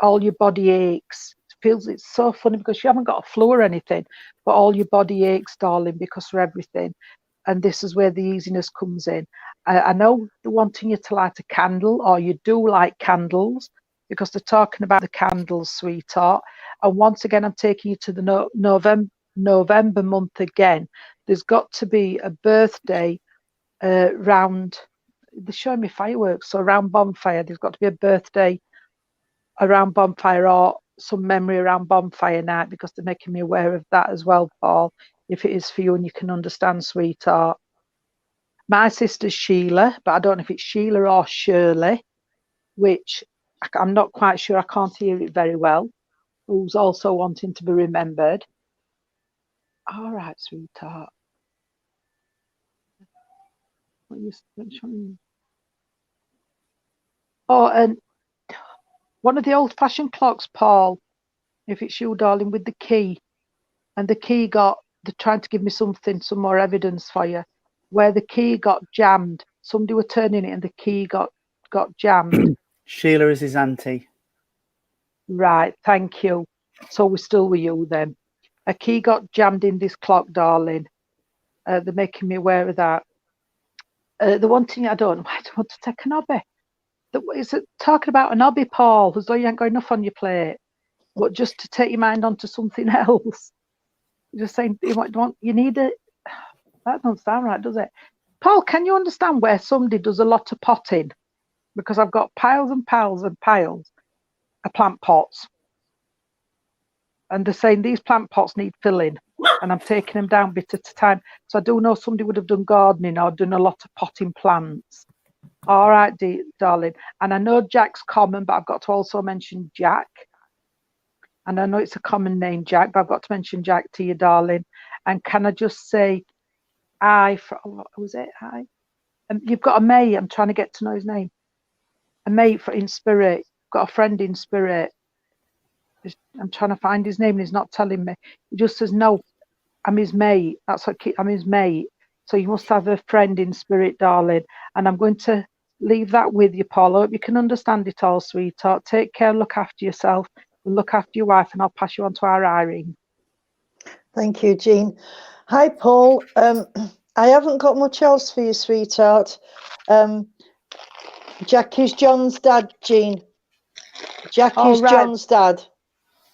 all your body aches. It's so funny because you haven't got a flu or anything, but all your body aches, darling, because of everything. And this is where the easiness comes in. I know they're wanting you to light a candle, or you do like candles, because they're talking about the candles, sweetheart. And once again, I'm taking you to the November month again. There's got to be a birthday round. They're showing me fireworks, so around bonfire. There's got to be a birthday around bonfire, or some memory around bonfire night, because they're making me aware of that as well, Paul. If it is for you and you can understand, sweetheart. My sister's Sheila, but I don't know if it's Sheila or Shirley, which I'm not quite sure. I can't hear it very well. Who's also wanting to be remembered. All right, sweetheart. What are you showing? Oh, and one of the old-fashioned clocks, Paul, if it's you, darling, with the key. And the key they're trying to give me some more evidence for you, where the key got jammed. Somebody were turning it and the key got jammed. Sheila is his auntie. Right, thank you. So we're still with you then. A key got jammed in this clock, darling. They're making me aware of that. The one thing I don't know, I don't want to take an hobby. Is it talking about an hobby, Paul, as though you ain't got enough on your plate, but just to take your mind onto something else. Just saying, you need it. That doesn't sound right, does it? Paul, can you understand where somebody does a lot of potting? Because I've got piles and piles and piles of plant pots. And they're saying these plant pots need filling. And I'm taking them down bit at a time. So I do know somebody would have done gardening or done a lot of potting plants. All right, darling. And I know Jack's common, but I've got to also mention Jack. And I know it's a common name, Jack, but I've got to mention Jack to you, darling. And can I just say, was it I? And you've got a mate. I'm trying to get to know his name. A mate in spirit. Got a friend in spirit. I'm trying to find his name and he's not telling me. He just says, no, I'm his mate. I'm his mate. So you must have a friend in spirit, darling. And I'm going to leave that with you, Paul. I hope you can understand it all, sweetheart. Take care, look after yourself, and look after your wife, and I'll pass you on to our Irene. Thank you, Jean. Hi, Paul. I haven't got much else for you, sweetheart. Jack is John's dad, Jean. Jack is right. John's dad.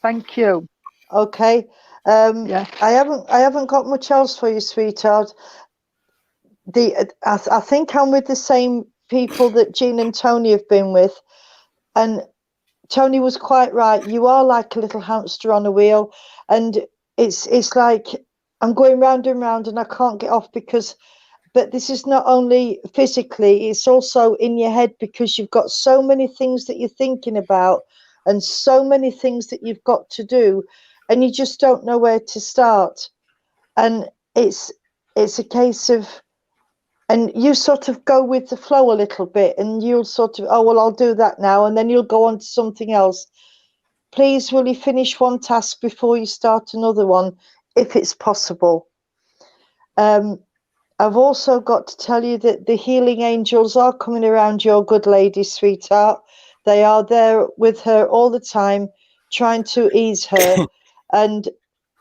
Thank you. Okay. Yeah. I haven't got much else for you, sweetheart. I think I'm with the same people that Jean and Tony have been with, and Tony was quite right. You are like a little hamster on a wheel, and it's like I'm going round and round and I can't get off but this is not only physically, it's also in your head, because you've got so many things that you're thinking about and so many things that you've got to do, and you just don't know where to start. And it's a case of, and you sort of go with the flow a little bit, and you'll sort of, oh, well, I'll do that now, and then you'll go on to something else. Please, will you finish one task before you start another one, if it's possible? I've also got to tell you that the healing angels are coming around your good lady, sweetheart. They are there with her all the time, trying to ease her. And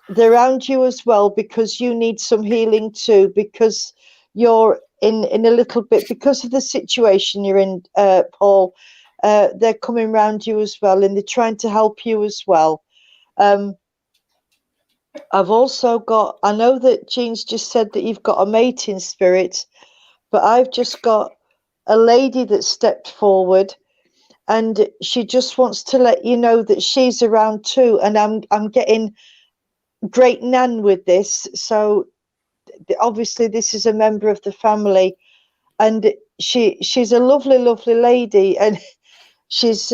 they're around you as well, because you need some healing too, because you're in a little bit, because of the situation you're in, Paul. They're coming around you as well, and they're trying to help you as well. I've also got, I know that Jean's just said that you've got a mate in spirit, but I've just got a lady that stepped forward, and she just wants to let you know that she's around too. And I'm getting great nan with this. So obviously this is a member of the family, and she's a lovely, lovely lady, and she's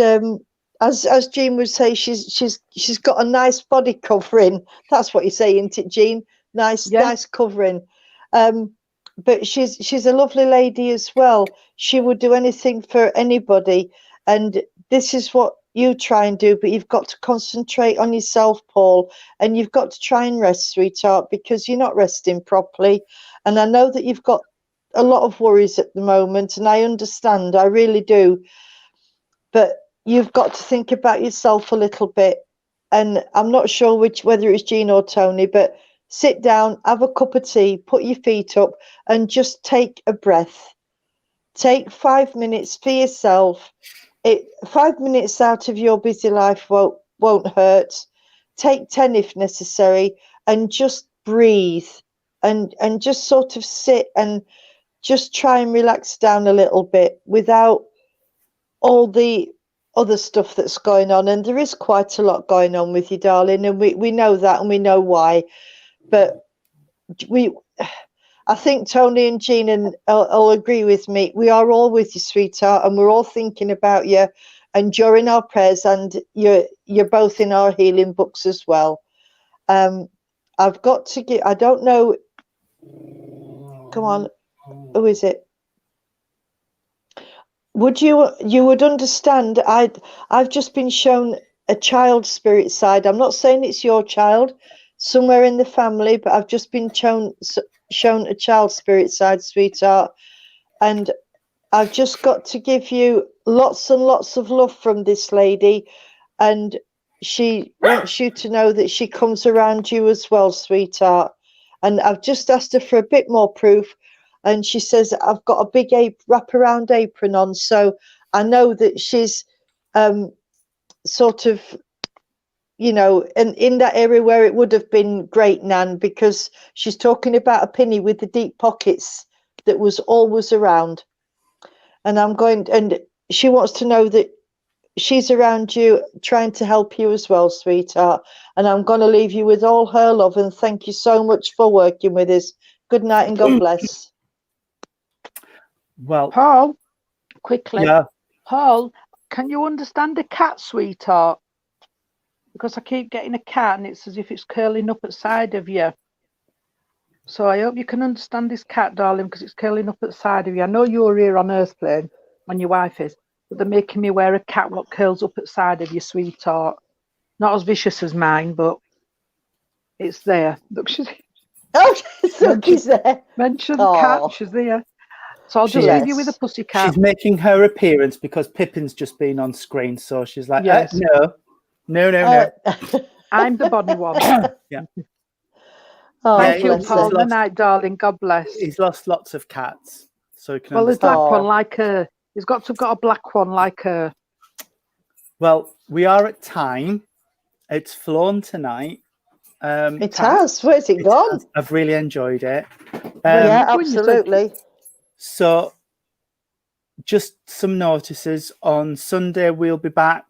as Jean would say, she's got a nice body covering. That's what you say, isn't it, Jean? Nice covering. But she's a lovely lady as well. She would do anything for anybody, and this is what you try and do. But you've got to concentrate on yourself, Paul, and you've got to try and rest, sweetheart, because you're not resting properly. And I know that you've got a lot of worries at the moment, and I understand, I really do. But you've got to think about yourself a little bit. And I'm not sure whether it's Jean or Tony, but sit down, have a cup of tea, put your feet up, and just take a breath. Take 5 minutes for yourself. 5 minutes out of your busy life won't hurt. Take 10 if necessary, and just breathe, and just sort of sit and just try and relax down a little bit without all the other stuff that's going on. And there is quite a lot going on with you, darling, and we know that, and we know why. But I think Tony and Jean will agree with me. We are all with you, sweetheart, and we're all thinking about you, and during our prayers, and you're both in our healing books as well. I've got to get, I don't know, come on, who is it? You would understand, I've just been shown a child spirit side. I'm not saying it's your child, somewhere in the family, but I've just been shown a child spirit side, sweetheart, and I've just got to give you lots and lots of love from this lady, and she wants you to know that she comes around you as well, sweetheart. And I've just asked her for a bit more proof, and she says I've got a big wraparound apron on, so I know that she's sort of, you know, in that area where it would have been Great Nan, because she's talking about a penny with the deep pockets that was always around. And and she wants to know that she's around you, trying to help you as well, sweetheart. And I'm going to leave you with all her love, and thank you so much for working with us. Good night and God bless. Well, Paul, quickly. Yeah. Paul, can you understand a cat, sweetheart? Because I keep getting a cat and it's as if it's curling up at the side of you. So I hope you can understand this cat, darling, because it's curling up at the side of you. I know you're here on Earth plane, and your wife is, but they're making me wear a cat what curls up at the side of you, sweetheart. Not as vicious as mine, but it's there. Look, she's there. Mention cat, she's there. So I'll just leave you with a pussy cat. She's making her appearance because Pippin's just been on screen, so she's like, Yes. No. I'm the bonny one. Yeah. Oh, thank you, Paul. Good night, darling. God bless. He's lost lots of cats, so he can. Well, there's black one like her. He's got to have got a black one like her. Well, we are at time. It's flown tonight. It has. Where's it gone? I've really enjoyed it. Yeah, absolutely. So, just some notices. On Sunday, we'll be back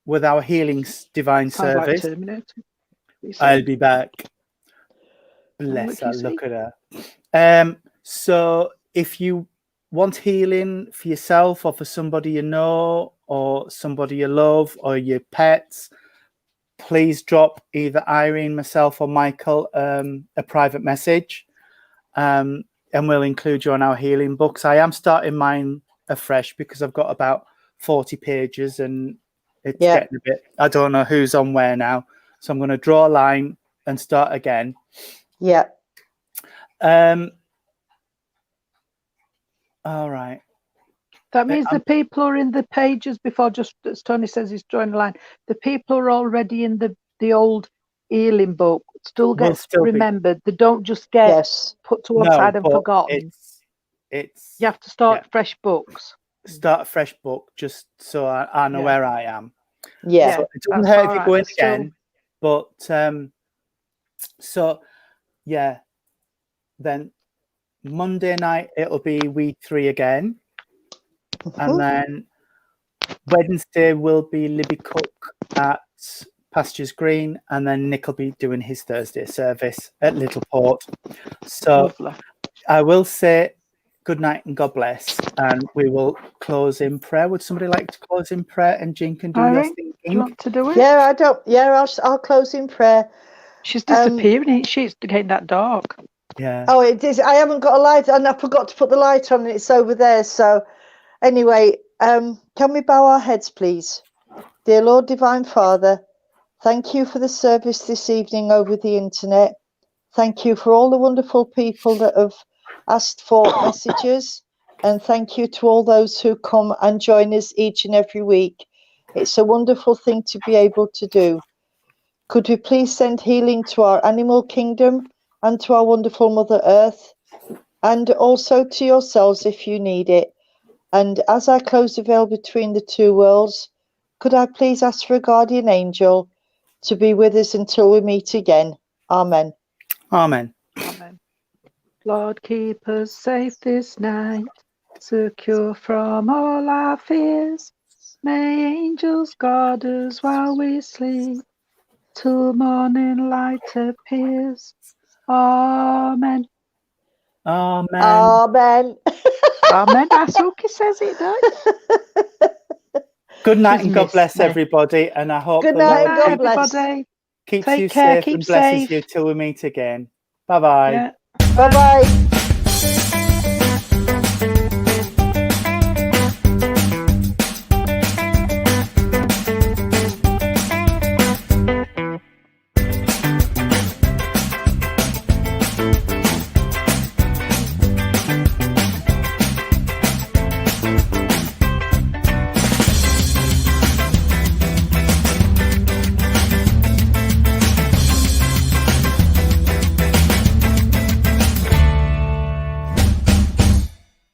with our Healing Divine Service. I'll be back. Bless her, look at her. So if you want healing for yourself or for somebody you know or somebody you love or your pets, please drop either Irene, myself or Michael a private message, and we'll include you on our healing books. I am starting mine afresh because I've got about 40 pages and it's getting a bit, I don't know who's on where now. So I'm going to draw a line and start again. Yeah. All right. That means the people who are in the pages before, just as Tony says, he's drawing a line. The people who are already in the old healing book still get remembered. They don't just get put to one side and forgotten. It's you have to start fresh books. Start a fresh book just so I know where I am. Yeah. So it doesn't hurt if you go in again. But so yeah, then Monday night it'll be we three again, and then Wednesday will be Libby Cook at Pastures Green, and then Nick will be doing his Thursday service at Littleport. So I will say, good night and God bless. And we will close in prayer. Would somebody like to close in prayer? And Jean can do your Irene, thinking. do you want to do it? Yeah, I don't. Yeah, I'll close in prayer. She's disappearing, ain't she? It's getting that dark. Yeah. Oh, it is. I haven't got a light, and I forgot to put the light on, and it's over there. So, anyway, can we bow our heads, please? Dear Lord, Divine Father, thank you for the service this evening over the internet. Thank you for all the wonderful people that have asked for messages, and thank you to all those who come and join us each and every week. It's a wonderful thing to be able to do. Could we please send healing to our animal kingdom and to our wonderful Mother Earth, and also to yourselves if you need it? And as I close the veil between the two worlds, could I please ask for a guardian angel to be with us until we meet again? Amen. Amen. Amen. Lord, keep us safe this night, secure from all our fears. May angels guard us while we sleep, till morning light appears. Amen. Amen. Amen. Amen. Asuki says it, does. Good night She's and God missed bless me. everybody. And I hope Good the night, Lord and God bless. Everybody. keeps Take you care, safe keep and blesses safe. you till we meet again. Bye-bye. Yeah. Bye-bye.